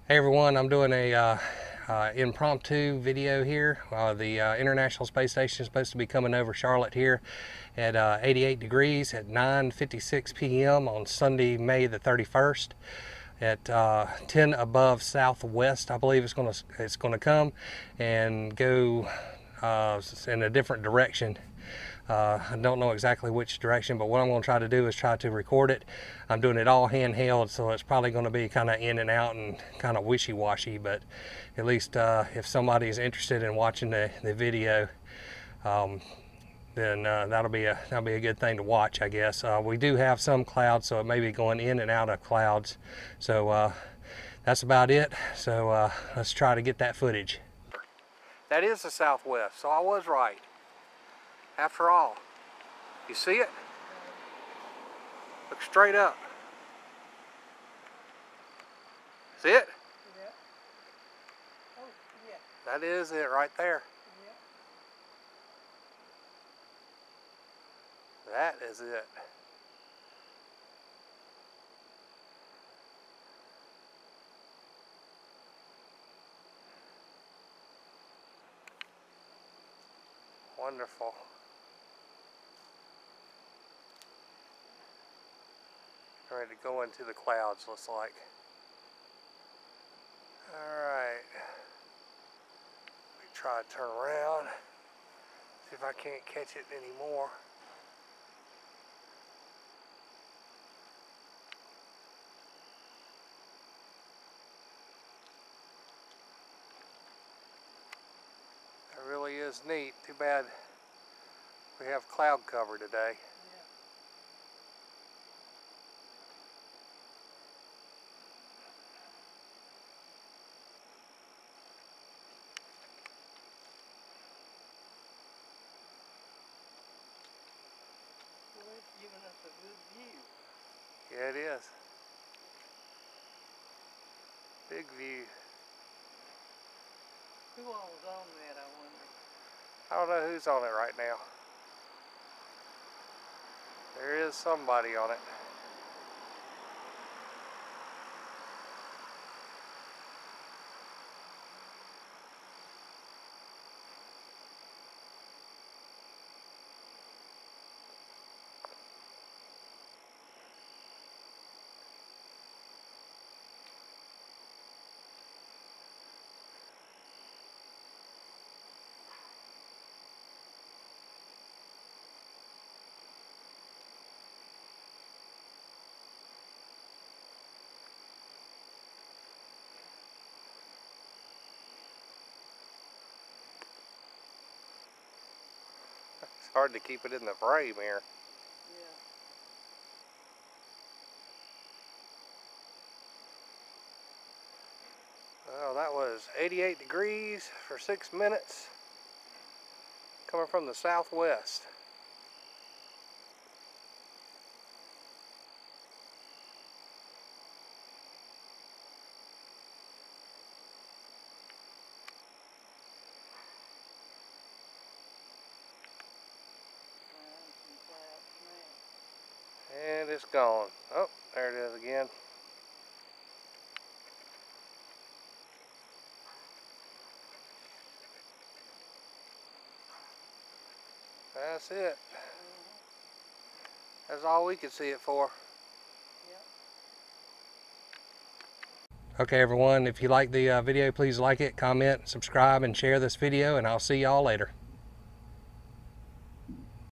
Hey everyone, I'm doing a impromptu video here. The International Space Station is supposed to be coming over Charlotte here at 88 degrees at 9:56 p.m. on Sunday, May the 31st at 10 above southwest. I believe it's gonna come and go in a different direction. I don't know exactly which direction, but what I'm going to try to do is try to record it. I'm doing it all handheld, so it's probably going to be kind of in and out and kind of wishy-washy, but at least if somebody is interested in watching the video, then that'll be a good thing to watch, I guess. We do have some clouds, so it may be going in and out of clouds. So that's about it. So let's try to get that footage. That is the southwest, so I was right. After all, you see it? Look straight up. See it? Yeah. Oh, yeah. That is it right there. Yeah. That is it. Wonderful. Ready to go into the clouds, looks like. Alright. Let me try to turn around. See if I can't catch it anymore. That really is neat. Too bad we have cloud cover today. Giving us a good view. Yeah, it is. Big view. Who all was on that, I wonder? I don't know who's on it right now. There is somebody on it. It's hard to keep it in the frame here. Yeah. Well, that was 88 degrees for 6 minutes, coming from the southwest. And it's gone. Oh, there it is again. That's it. That's all we could see it for. Okay everyone, if you like the video, please like it, comment, subscribe, and share this video, and I'll see y'all later.